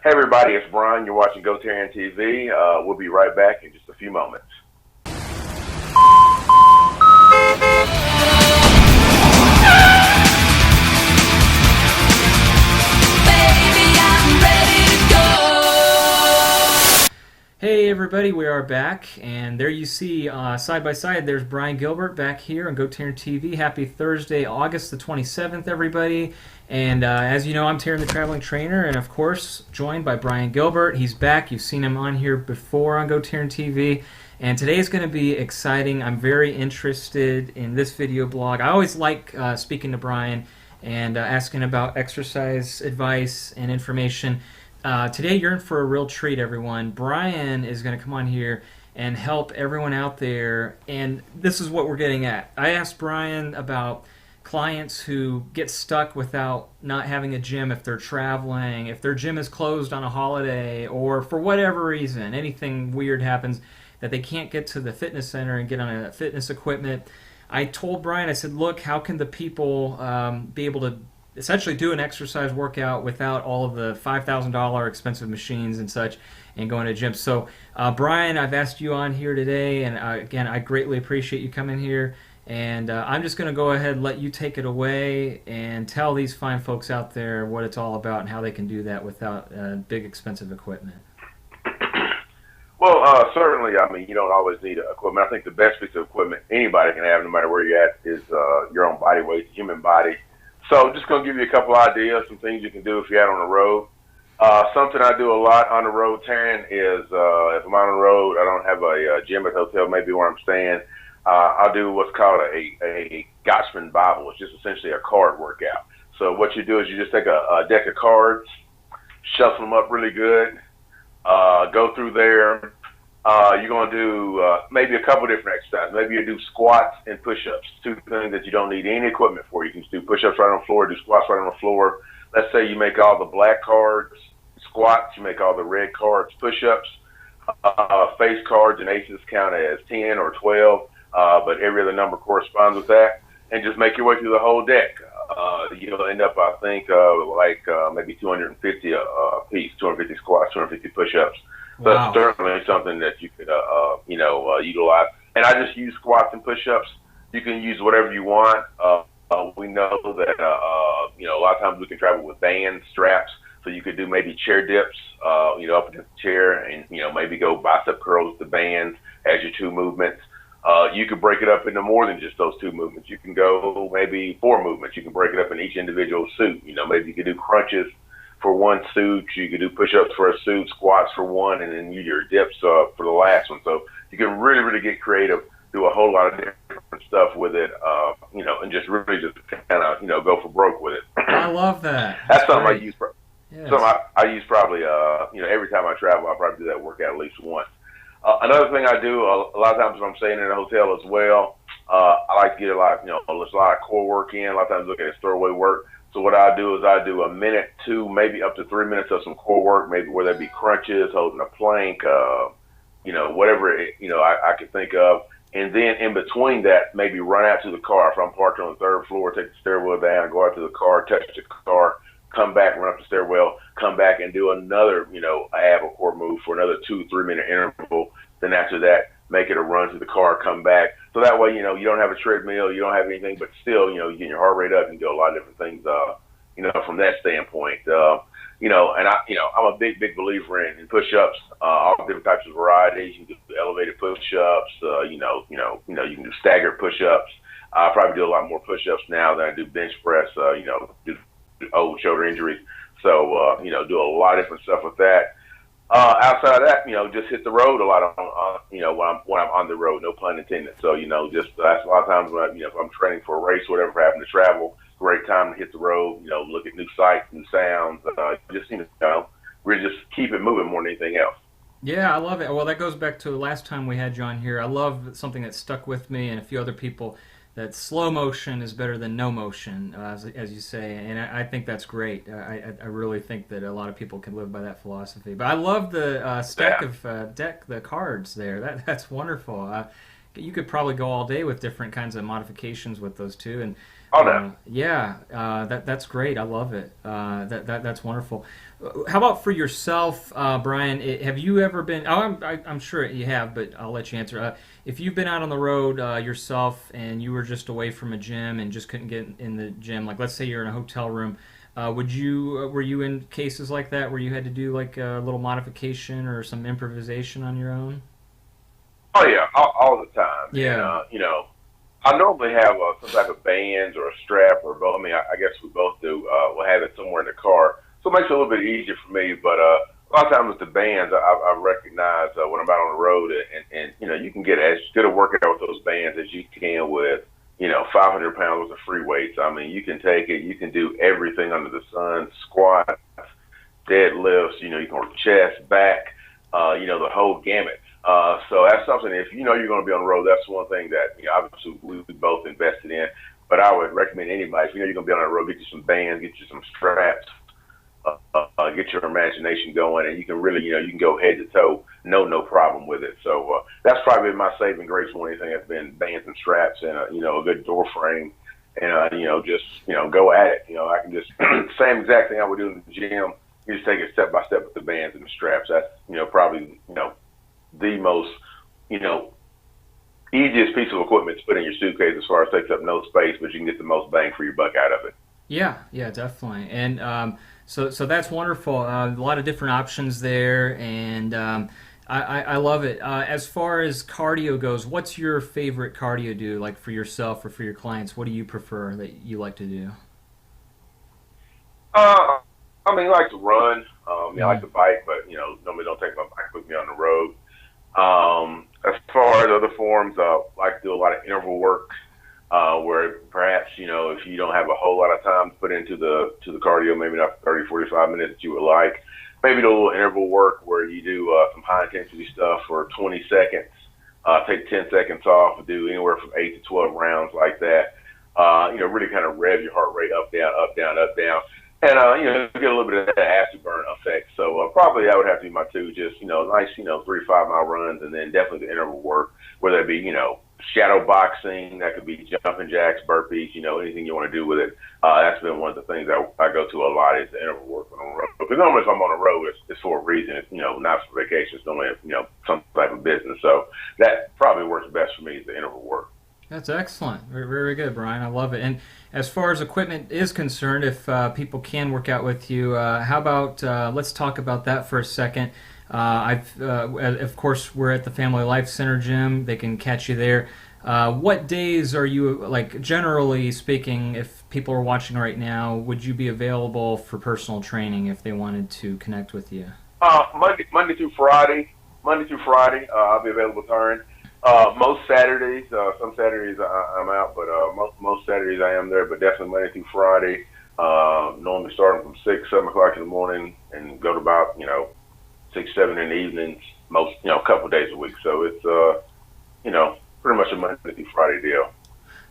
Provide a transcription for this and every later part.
Hey everybody, it's Brian. You're watching GoTarryn TV. We'll be right back in just a few moments. Hey everybody, we are back, and there you see side by side there's Brian Gilbert back here on GoTarryn TV. Happy Thursday, August the 27th, everybody. And as you know, I'm Taryn the Traveling Trainer, and of course joined by Brian Gilbert. He's back. You've seen him on here before on GoTarryn TV. And today is going to be exciting. I'm very interested in this video blog. I always like speaking to Brian and asking about exercise advice and information. Today you're in for a real treat, everyone. Brian is going to come on here and help everyone out there, and this is what we're getting at. I asked Brian about clients who get stuck without not having a gym if they're traveling, if their gym is closed on a holiday, or for whatever reason, anything weird happens that they can't get to the fitness center and get on a fitness equipment. I told Brian, I said, look, how can the people be able to essentially do an exercise workout without all of the $5,000 expensive machines and such and going to gyms. So Brian, I've asked you on here today, and again, I greatly appreciate you coming here, and I'm just going to go ahead and let you take it away and tell these fine folks out there what it's all about and how they can do that without big expensive equipment. Well, certainly, I mean, you don't always need equipment. I think the best piece of equipment anybody can have, no matter where you're at, is your own body weight, the human body. So just going to give you a couple ideas, some things you can do if you're out on the road. Something I do a lot on the road, Taryn, is if I'm on the road, I don't have a gym at the hotel, maybe where I'm staying, I'll do what's called a Gotchman Bible. It's just essentially a card workout. So what you do is you just take a deck of cards, shuffle them up really good, go through there. You're going to do maybe a couple different exercises. Maybe you do squats and push-ups, two things that you don't need any equipment for. You can just do push-ups right on the floor, do squats right on the floor. Let's say you make all the black cards squats, you make all the red cards push-ups. Face cards and aces count as 10 or 12, but every other number corresponds with that. And just make your way through the whole deck. You'll end up, I think, maybe 250 a piece, 250 squats, 250 push-ups. So Wow. that's certainly something that you could, utilize. And I just use squats and push-ups. You can use whatever you want. We know that, a lot of times we can travel with band straps. So you could do maybe chair dips, up against the chair and, maybe go bicep curls with the bands as your two movements. You could break it up into more than just those two movements. You can go maybe 4 movements. You can break it up in each individual suit. Maybe you could do crunches for one suit, you could do push-ups for a suit, squats for one, and then your dips for the last one. So you can really, really get creative, do a whole lot of different stuff with it, and just really just kind of, go for broke with it. I love that. That's something great. I use. Yes. Something I use probably, every time I travel, I probably do that workout at least once. Another thing I do a lot of times when I'm staying in a hotel as well, I like to get a lot of core work in. A lot of times look at it throwaway work. So what I do is I do a minute, 2, maybe up to 3 minutes of some core work, maybe whether that be crunches, holding a plank, whatever I could think of. And then in between that, maybe run out to the car. If I'm parked on the 3rd floor, take the stairwell down, go out to the car, touch the car, come back, run up the stairwell, come back and do another, ab or core move for another 2-3 minute interval. Then after that, make it a run to the car, come back. So that way, you don't have a treadmill, you don't have anything, but still, you get your heart rate up and do a lot of different things, from that standpoint. And I'm a big believer in push-ups, all different types of varieties. You can do elevated push-ups, you can do staggered push-ups. I probably do a lot more push-ups now than I do bench press, due to old shoulder injuries. So, do a lot of different stuff with that. Outside of that, just hit the road a lot when I'm on the road, no pun intended. So, that's a lot of times when if I'm training for a race or whatever, having to travel, great time to hit the road, look at new sights, new sounds, really just keep it moving more than anything else. Yeah, I love it. Well, that goes back to the last time we had you on here. I love something that stuck with me and a few other people, that slow motion is better than no motion, as you say, and I think that's great. I really think that a lot of people can live by that philosophy. But I love the stack of the cards there. That's wonderful. You could probably go all day with different kinds of modifications with those two. And Oh no. That's great. I love it. That's wonderful. How about for yourself, Brian? Have you ever been? I'm sure you have, but I'll let you answer. If you've been out on the road yourself and you were just away from a gym and just couldn't get in the gym, like let's say you're in a hotel room, were you in cases like that where you had to do like a little modification or some improvisation on your own? Oh yeah, all the time. And Yeah. I normally have some type of bands or a strap or both. I mean, I guess we both do. We'll have it somewhere in the car, so it makes it a little bit easier for me. But a lot of times with the bands, I recognize when I'm out on the road, and you can get as good a workout with those bands as you can with 500 pounds worth of free weights. I mean, you can take it, you can do everything under the sun, squats, deadlifts. You can work chest, back, the whole gamut. So that's something. If you know you're going to be on the road, that's one thing that obviously we both invested in. But I would recommend anybody, if you know you're going to be on the road, get you some bands, get you some straps, get your imagination going, and you can really, you can go head to toe, no problem with it. So that's probably been my saving grace more than anything. Has been bands and straps and a good door frame, and just go at it. I can just same exact thing I would do in the gym. You just take it step by step with the bands and the straps. That's probably the most you know easiest piece of equipment to put in your suitcase as far as takes up no space, but you can get the most bang for your buck out of it. Yeah, definitely. And so that's wonderful. A lot of different options there, and I love it. As far as cardio goes, what's your favorite cardio do? Like for yourself or for your clients, what do you prefer that you like to do? Uh, I mean, I like to run. I like Mm. to bike, but normally don't take my bike with me on the road. As far as other forms, I like to do a lot of interval work, where perhaps if you don't have a whole lot of time to put into the cardio, maybe not 30, 45 minutes that you would like, maybe do a little interval work where you do some high intensity stuff for 20 seconds, take 10 seconds off, do anywhere from 8 to 12 rounds like that. Really kind of rev your heart rate up, down, up, down, up, down. And get a little bit of that acid burn effect. So probably that would have to be my two. Just nice 3 to 5 mile runs, and then definitely the interval work, whether it be shadow boxing, that could be jumping jacks, burpees, anything you want to do with it. That's been one of the things I go to a lot is the interval work on the road. Because normally if I'm on the road, it's for a reason. It's not for vacation. It's normally some type of business. So that probably works best for me is the interval work. That's excellent. Very, very good, Brian. I love it. And as far as equipment is concerned, if people can work out with you, how about let's talk about that for a second. Of course, we're at the Family Life Center gym. They can catch you there. What days are you like? Generally speaking, if people are watching right now, would you be available for personal training if they wanted to connect with you? Monday through Friday. Monday through Friday, I'll be available, Taryn. Most Saturdays, some Saturdays I'm out, but most Saturdays I am there. But definitely Monday through Friday. Normally starting from 6, 7 o'clock in the morning, and go to about 6, 7 in the evenings. Most a couple of days a week. So it's pretty much a Monday through Friday deal.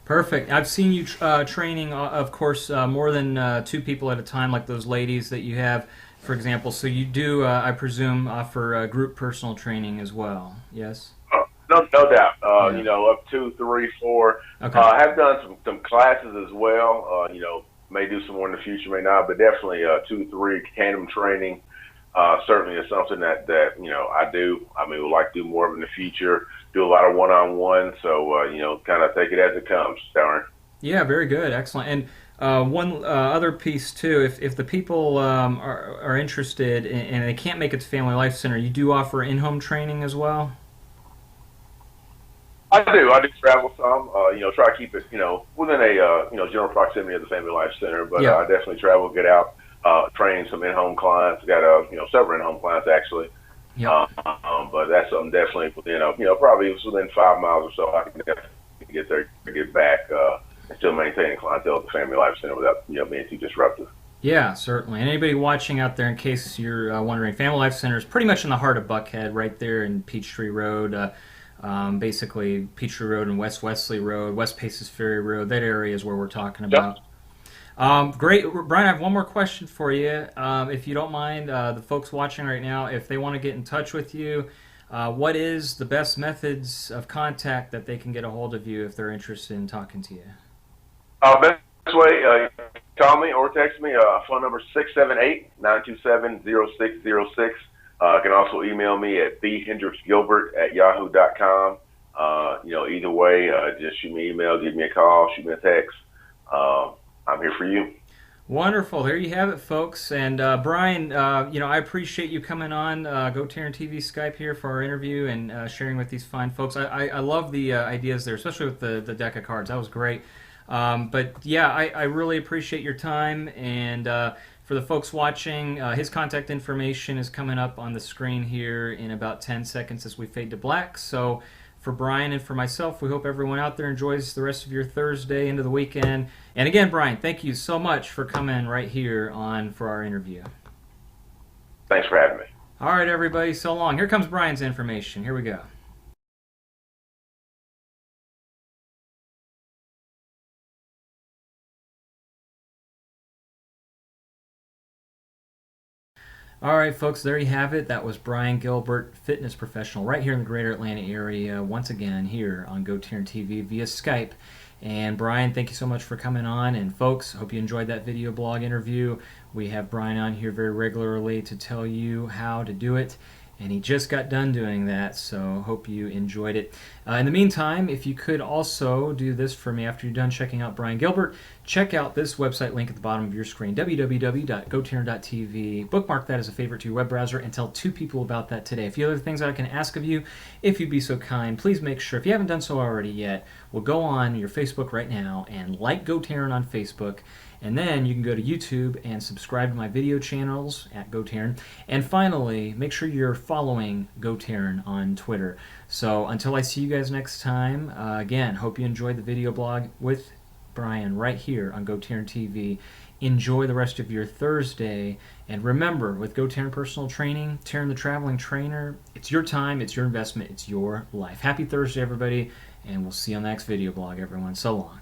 Perfect. I've seen you training, of course, more than two people at a time, like those ladies that you have, for example. So you do, I presume, offer group personal training as well. Yes. No doubt. Yeah. Up 2, 3, 4. Okay. I have done some classes as well. May do some more in the future, may not, but definitely 2, 3 tandem training. Certainly is something that I do. I mean, would like to do more of in the future. Do a lot of one-on-one. So kind of take it as it comes, Darren. Yeah. Very good. Excellent. And one other piece too, if the people are interested and they can't make it to Family Life Center, you do offer in-home training as well. I do. I do travel some. Try to keep it, within a general proximity of the Family Life Center. But Yeah. I definitely travel, get out, train some in-home clients. Got several in-home clients actually. Yep. But that's something definitely within probably within 5 miles or so. I can definitely get there, get back, and still maintain clientele at the Family Life Center without being too disruptive. Yeah, certainly. And anybody watching out there, in case you're wondering, Family Life Center is pretty much in the heart of Buckhead, right there in Peachtree Road. Basically, Peachtree Road and West Wesley Road, West Paces Ferry Road. That area is where we're talking Yep. about. Great, Brian. I have one more question for you, if you don't mind. The folks watching right now, if they want to get in touch with you, what is the best methods of contact that they can get a hold of you if they're interested in talking to you? Best way, call me or text me. Phone number 678-927-0606. You can also email me at bhendricksgilbert@yahoo.com. Either way, just shoot me an email, give me a call, shoot me a text. I'm here for you. Wonderful. There you have it, folks. And Brian, I appreciate you coming on GoTarryn TV Skype here for our interview and sharing with these fine folks. I love the ideas there, especially with the deck of cards. That was great. But yeah, I really appreciate your time. And for the folks watching, his contact information is coming up on the screen here in about 10 seconds as we fade to black. So for Brian and for myself, we hope everyone out there enjoys the rest of your Thursday into the weekend. And again, Brian, thank you so much for coming right here on for our interview. Thanks for having me. All right, everybody, so long. Here comes Brian's information. Here we go. All right, folks, there you have it. That was Brian Gilbert, fitness professional, right here in the greater Atlanta area, once again here on GoTarryn TV via Skype. And Brian, thank you so much for coming on. And folks, hope you enjoyed that video blog interview. We have Brian on here very regularly to tell you how to do it. And he just got done doing that, so hope you enjoyed it. In the meantime, if you could also do this for me after you're done checking out Brian Gilbert, check out this website link at the bottom of your screen, www.gotarryn.tv. Bookmark that as a favorite to your web browser and tell 2 people about that today. A few other things I can ask of you, if you'd be so kind, please make sure, if you haven't done so already yet, well, go on your Facebook right now and like GoTarryn on Facebook. And then you can go to YouTube and subscribe to my video channels at GoTarryn. And finally, make sure you're following GoTarryn on Twitter. So until I see you guys next time, again, hope you enjoyed the video blog with Brian right here on GoTarryn TV. Enjoy the rest of your Thursday. And remember, with GoTarryn Personal Training, Tarryn the Traveling Trainer, it's your time, it's your investment, it's your life. Happy Thursday, everybody, and we'll see you on the next video blog, everyone. So long.